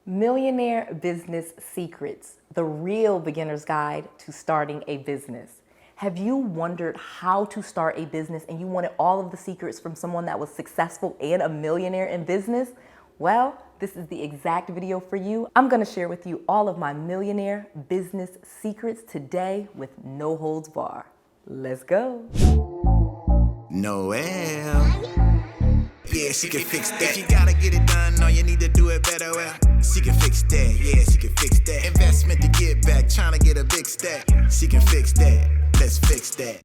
Millionaire Business Secrets, the real beginner's guide to starting a business. Have you wondered how to start a business and you wanted all of the secrets from someone that was successful and a millionaire in business? Well, this is the exact video for you. I'm gonna share with you all of my millionaire business secrets today with no holds bar. Let's go. Noel. Yeah, she can fix that. If you gotta get it done, or you need to do it better, well, she can fix that. Yeah, she can fix that. Investment to get back, trying to get a big stack. She can fix that. Let's fix that.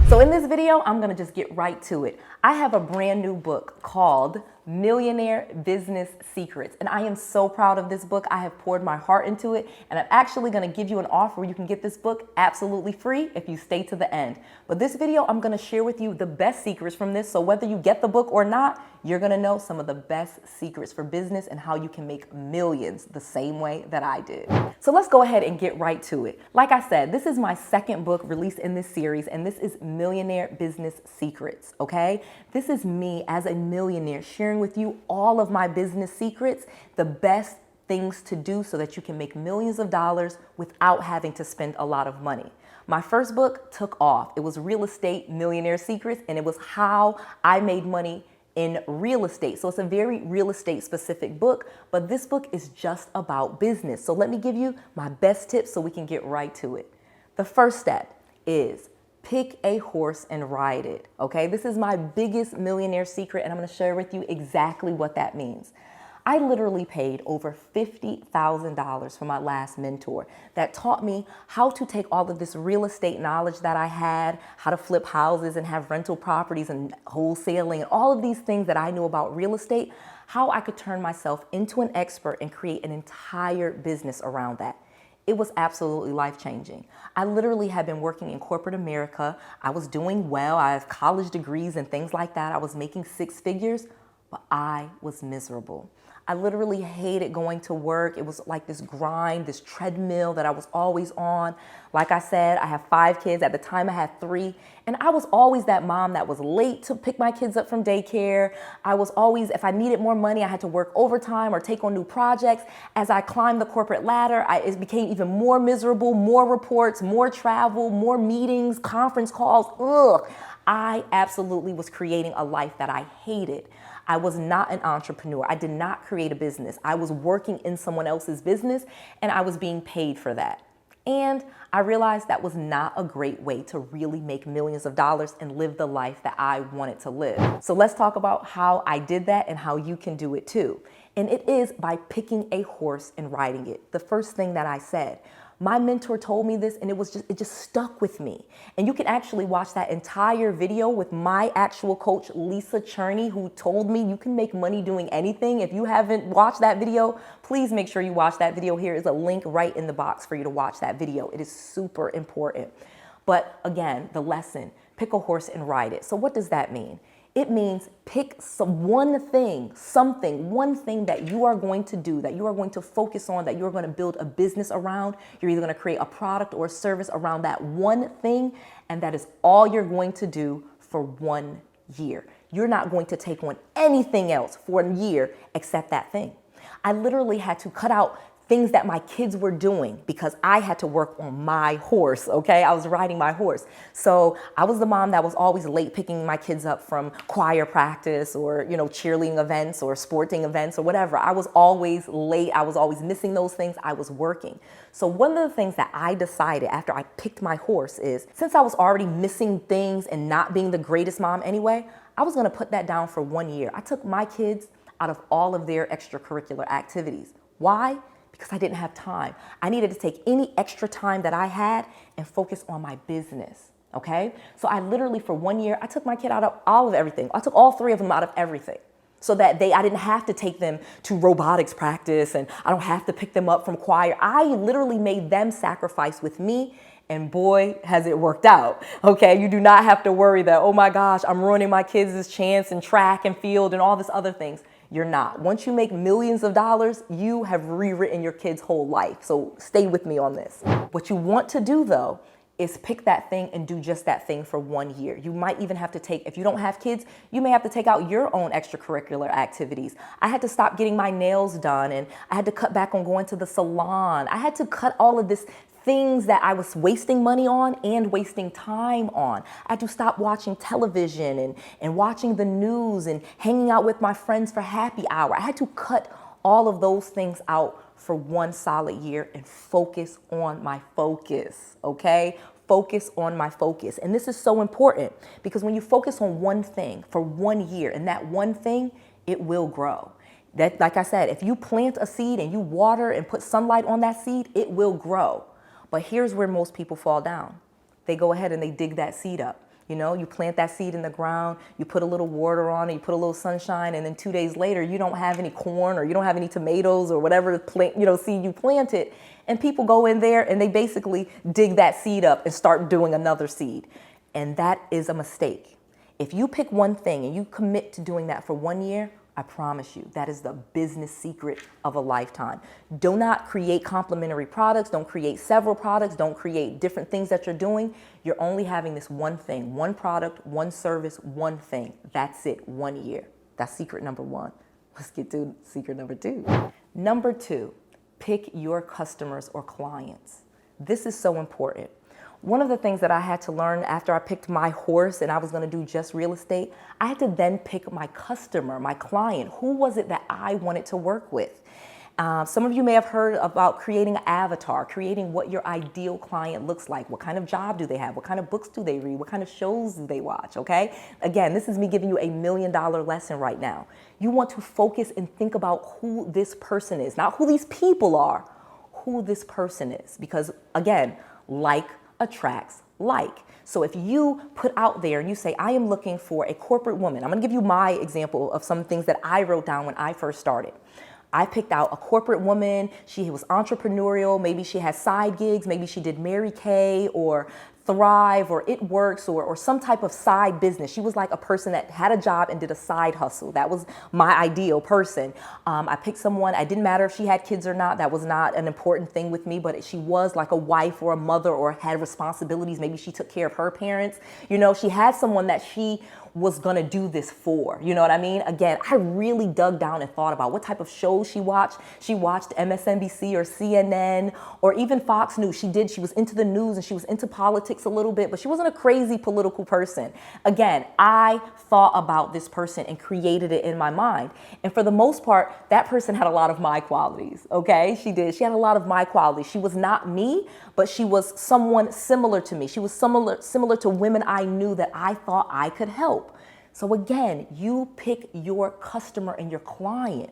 So in this video, I'm gonna just get right to it. I have a brand new book called Millionaire Business Secrets, and I am so proud of this book. I have poured my heart into it, and I'm actually gonna give you an offer where you can get this book absolutely free if you stay to the end. But this video, I'm gonna share with you the best secrets from this, so whether you get the book or not, you're gonna know some of the best secrets for business and how you can make millions the same way that I did. So let's go ahead and get right to it. Like I said, this is my second book released in this series, and this is Millionaire Business Secrets, okay? This is me as a millionaire sharing with you all of my business secrets, the best things to do so that you can make millions of dollars without having to spend a lot of money. My first book took off. It was Real Estate Millionaire Secrets, and it was how I made money in real estate. So it's a very real estate specific book, but this book is just about business. So let me give you my best tips so we can get right to it. The first step is pick a horse and ride it, okay? This is my biggest millionaire secret, and I'm gonna share with you exactly what that means. I literally paid over $50,000 for my last mentor that taught me how to take all of this real estate knowledge that I had, how to flip houses and have rental properties and wholesaling and all of these things that I knew about real estate, how I could turn myself into an expert and create an entire business around that. It was absolutely life-changing. I literally had been working in corporate America. I was doing well. I have college degrees and things like that. I was making six figures, but I was miserable. I literally hated going to work. It was like this grind, this treadmill that I was always on. Like I said, I have 5 kids. At the time, I had 3. And I was always that mom that was late to pick my kids up from daycare. I was always, if I needed more money, I had to work overtime or take on new projects. As I climbed the corporate ladder, it became even more miserable, more reports, more travel, more meetings, conference calls. Ugh. I absolutely was creating a life that I hated. I was not an entrepreneur. I did not create a business. I was working in someone else's business and I was being paid for that. And I realized that was not a great way to really make millions of dollars and live the life that I wanted to live. So let's talk about how I did that and how you can do it too. And it is by picking a horse and riding it. The first thing that I said. My mentor told me this and it just stuck with me. And you can actually watch that entire video with my actual coach, Lisa Cherney, who told me you can make money doing anything. If you haven't watched that video, please make sure you watch that video. Here is a link right in the box for you to watch that video. It is super important. But again, the lesson, pick a horse and ride it. So what does that mean? It means pick one thing that you are going to do, that you are going to focus on, that you're going to build a business around. You're either going to create a product or a service around that one thing, and that is all you're going to do for 1 year. You're not going to take on anything else for a year except that thing. I literally had to cut out things that my kids were doing because I had to work on my horse, okay? I was riding my horse. So I was the mom that was always late picking my kids up from choir practice or, cheerleading events or sporting events or whatever. I was always late. I was always missing those things. I was working. So one of the things that I decided after I picked my horse is, since I was already missing things and not being the greatest mom anyway, I was gonna put that down for 1 year. I took my kids out of all of their extracurricular activities. Why? Because I didn't have time. I needed to take any extra time that I had and focus on my business, okay? So I literally, for 1 year, I took my kid out of all of everything. I took all 3 of them out of everything so that I didn't have to take them to robotics practice and I don't have to pick them up from choir. I literally made them sacrifice with me, and boy, has it worked out, okay? You do not have to worry that, oh my gosh, I'm ruining my kids' chance in track and field and all this other things. You're not. Once you make millions of dollars, you have rewritten your kid's whole life. So stay with me on this. What you want to do though is pick that thing and do just that thing for 1 year. You might even have to take, if you don't have kids, you may have to take out your own extracurricular activities. I had to stop getting my nails done, and I had to cut back on going to the salon. I had to cut all of this things that I was wasting money on and wasting time on. I had to stop watching television and watching the news and hanging out with my friends for happy hour. I had to cut all of those things out for 1 solid year and focus on my focus, okay? Focus on my focus. And this is so important because when you focus on one thing for 1 year, and that one thing, it will grow. That, like I said, if you plant a seed and you water and put sunlight on that seed, it will grow. But here's where most people fall down. They go ahead and they dig that seed up. You know, you plant that seed in the ground, you put a little water on it, you put a little sunshine, and then 2 days later, you don't have any corn or you don't have any tomatoes or whatever plant, seed you planted. And people go in there and they basically dig that seed up and start doing another seed. And that is a mistake. If you pick one thing and you commit to doing that for 1 year, I promise you, that is the business secret of a lifetime. Do not create complementary products. Don't create several products. Don't create different things that you're doing. You're only having this one thing, one product, one service, one thing. That's it, 1 year. That's secret number 1. Let's get to secret number 2. Number 2, pick your customers or clients. This is so important. One of the things that I had to learn after I picked my horse and I was going to do just real estate, I had to then pick my customer, my client. Who was it that I wanted to work with? Some of you may have heard about creating an avatar, creating what your ideal client looks like. What kind of job do they have? What kind of books do they read? What kind of shows do they watch? Okay. Again, this is me giving you $1 million lesson right now. You want to focus and think about who this person is, not who these people are, who this person is. Because again, like attracts like. So if you put out there and you say, I am looking for a corporate woman. I'm going to give you my example of some things that I wrote down when I first started. I picked out a corporate woman. She was entrepreneurial. Maybe she had side gigs. Maybe she did Mary Kay or Thrive or It Works or some type of side business. She was like a person that had a job and did a side hustle. That was my ideal person. I picked someone, it didn't matter if she had kids or not. That was not an important thing with me, but she was like a wife or a mother or had responsibilities. Maybe she took care of her parents. She had someone that she was going to do this for. You know what I mean? Again, I really dug down and thought about what type of shows she watched. She watched MSNBC or CNN or even Fox News. She was into the news and she was into politics a little bit, but she wasn't a crazy political person. Again, I thought about this person and created it in my mind. And for the most part, that person had a lot of my qualities. Okay, she did. She had a lot of my qualities. She was not me, but she was someone similar to me. She was similar to women I knew that I thought I could help. So again, you pick your customer and your client.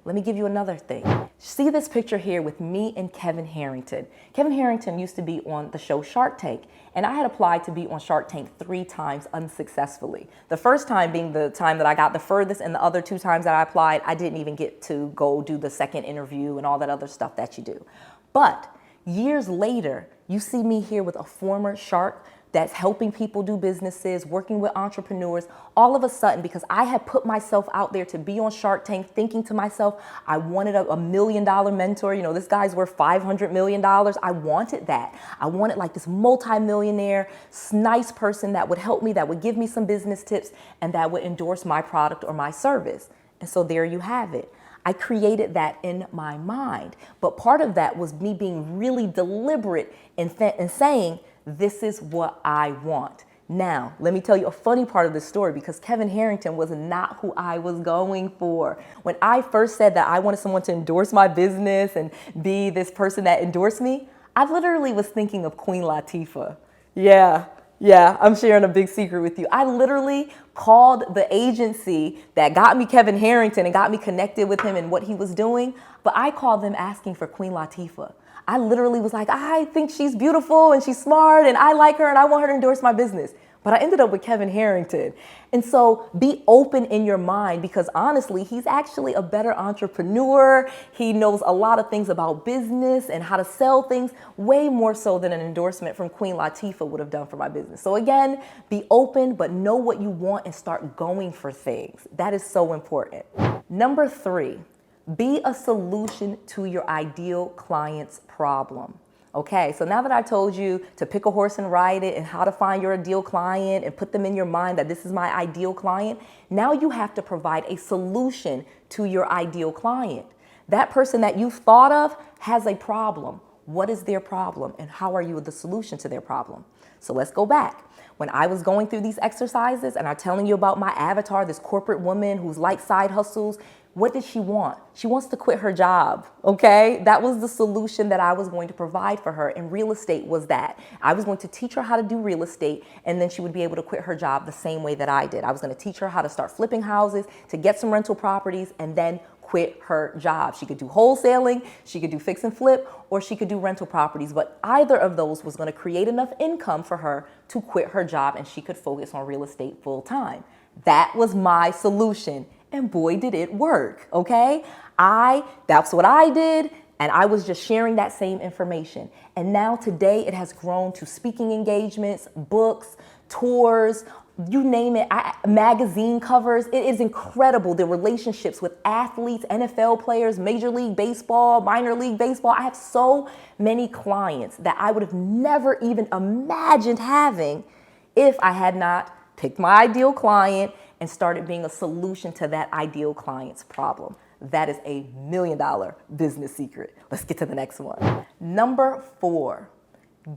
Let me give you another thing. See this picture here with me and Kevin Harrington. Kevin Harrington used to be on the show Shark Tank, and I had applied to be on Shark Tank 3 times unsuccessfully. The first time being the time that I got the furthest, and the other 2 times that I applied, I didn't even get to go do the second interview and all that other stuff that you do. But years later, you see me here with a former shark that's helping people do businesses, working with entrepreneurs, all of a sudden, because I had put myself out there to be on Shark Tank, thinking to myself, I wanted a $1 million mentor. This guy's worth $500 million. I wanted that. I wanted like this multi-millionaire, nice person that would help me, that would give me some business tips, and that would endorse my product or my service. And so there you have it. I created that in my mind. But part of that was me being really deliberate in saying, this is what I want. Now, let me tell you a funny part of this story, because Kevin Harrington was not who I was going for. When I first said that I wanted someone to endorse my business and be this person that endorsed me, I literally was thinking of Queen Latifah. Yeah, I'm sharing a big secret with you. I literally called the agency that got me Kevin Harrington and got me connected with him and what he was doing, but I called them asking for Queen Latifah. I literally was like, I think she's beautiful and she's smart and I like her and I want her to endorse my business. But I ended up with Kevin Harrington. And so be open in your mind, because honestly, he's actually a better entrepreneur. He knows a lot of things about business and how to sell things, way more so than an endorsement from Queen Latifah would have done for my business. So again, be open, but know what you want and start going for things. That is so important. Number 3. Be a solution to your ideal client's problem. Okay, so now that I told you to pick a horse and ride it and how to find your ideal client and put them in your mind that this is my ideal client, now you have to provide a solution to your ideal client. That person that you've thought of has a problem. What is their problem and how are you the solution to their problem? So let's go back. When I was going through these exercises and I'm telling you about my avatar, this corporate woman who's like side hustles, what did she want? She wants to quit her job, okay? That was the solution that I was going to provide for her, and real estate was that. I was going to teach her how to do real estate, and then she would be able to quit her job the same way that I did. I was going to teach her how to start flipping houses, to get some rental properties, and then quit her job. She could do wholesaling, she could do fix and flip, or she could do rental properties, but either of those was going to create enough income for her to quit her job and she could focus on real estate full time. That was my solution. And boy, did it work, okay? That's what I did, and I was just sharing that same information. And now today it has grown to speaking engagements, books, tours, you name it, magazine covers. It is incredible, the relationships with athletes, NFL players, Major League Baseball, minor league baseball. I have so many clients that I would have never even imagined having if I had not picked my ideal client and started being a solution to that ideal client's problem. That is a $1 million business secret. Let's get to the next one. Number 4,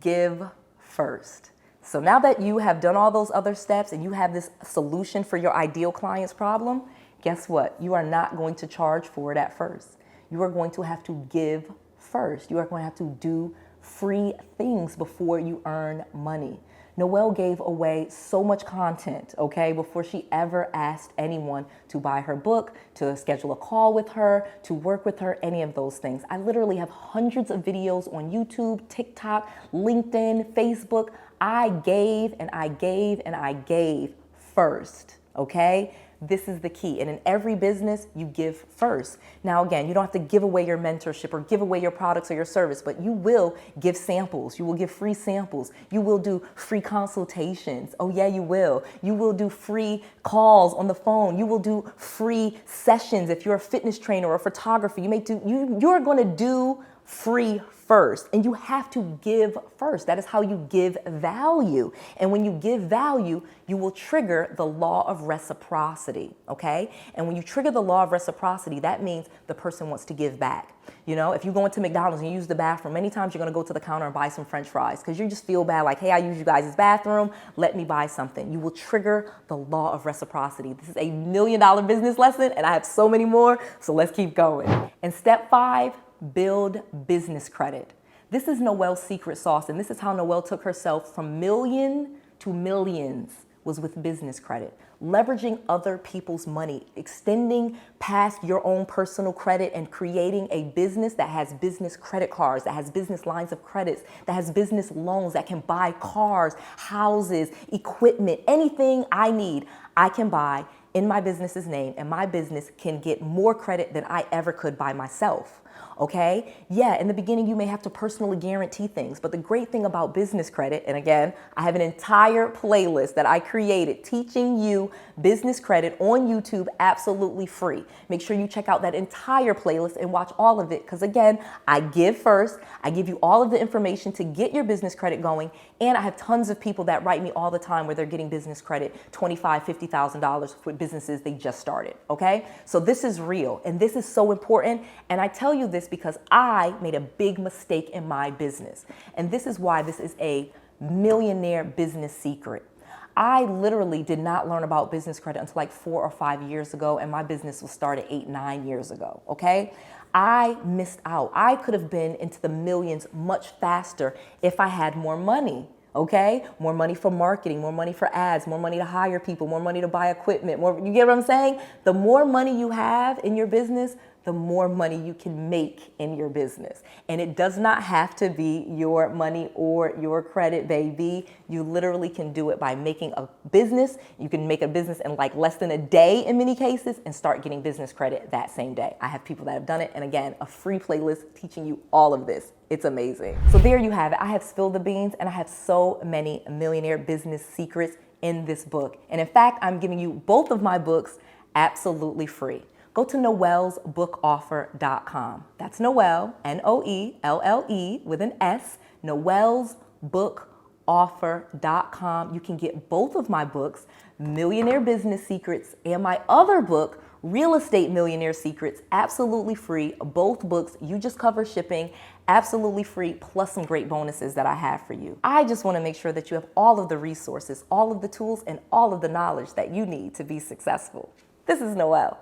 give first. So now that you have done all those other steps and you have this solution for your ideal client's problem, guess what? You are not going to charge for it at first. You are going to have to give first. You are going to have to do free things before you earn money. Noelle gave away so much content, okay, before she ever asked anyone to buy her book, to schedule a call with her, to work with her, any of those things. I literally have hundreds of videos on YouTube, TikTok, LinkedIn, Facebook. I gave and I gave and I gave first, okay? This is the key. And in every business, you give first. Now, again, you don't have to give away your mentorship or give away your products or your service, but you will give samples. You will give free samples. You will do free consultations. Oh, yeah, you will. You will do free calls on the phone. You will do free sessions. If you're a fitness trainer or a photographer, you're going to do free first, and you have to give first. That is how you give value. And when you give value, you will trigger the law of reciprocity, okay? And when you trigger the law of reciprocity, that means the person wants to give back. You know, if you go into McDonald's and you use the bathroom, many times you're going to go to the counter and buy some French fries because you just feel bad, like, hey, I use you guys' bathroom, let me buy something. You will trigger the law of reciprocity. This is a $1 million business lesson, and I have so many more, so let's keep going. And step 5, build business credit. This is Noelle's secret sauce, and this is how Noelle took herself from million to millions, was with business credit. Leveraging other people's money, extending past your own personal credit and creating a business that has business credit cards, that has business lines of credits, that has business loans, that can buy cars, houses, equipment, anything I need, I can buy in my business's name, and my business can get more credit than I ever could by myself. Okay? Yeah, in the beginning, you may have to personally guarantee things, but the great thing about business credit, and again, I have an entire playlist that I created teaching you business credit on YouTube absolutely free. Make sure you check out that entire playlist and watch all of it, because again, I give first, I give you all of the information to get your business credit going, and I have tons of people that write me all the time where they're getting business credit, $25,000, $50,000 for businesses they just started, okay? So this is real, and this is so important, and I tell you this because I made a big mistake in my business. And this is why this is a millionaire business secret. I literally did not learn about business credit until like 4 or 5 years ago, and my business was started 8, 9 years ago, okay? I missed out. I could have been into the millions much faster if I had more money. Okay? More money for marketing, more money for ads, more money to hire people, more money to buy equipment, you get what I'm saying? The more money you have in your business, the more money you can make in your business. And it does not have to be your money or your credit, baby. You literally can do it by making a business. You can make a business in like less than a day in many cases and start getting business credit that same day. I have people that have done it. And again, a free playlist teaching you all of this. It's amazing. So there you have it. I have spilled the beans, and I have so many millionaire business secrets in this book. And in fact, I'm giving you both of my books absolutely free. go to noellsbookoffer.com. That's Noelle, Noelle with an S, noellsbookoffer.com. You can get both of my books, Millionaire Business Secrets, and my other book, Real Estate Millionaire Secrets, absolutely free. Both books, you just cover shipping, absolutely free, plus some great bonuses that I have for you. I just want to make sure that you have all of the resources, all of the tools, and all of the knowledge that you need to be successful. This is Noelle,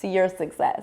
to your success.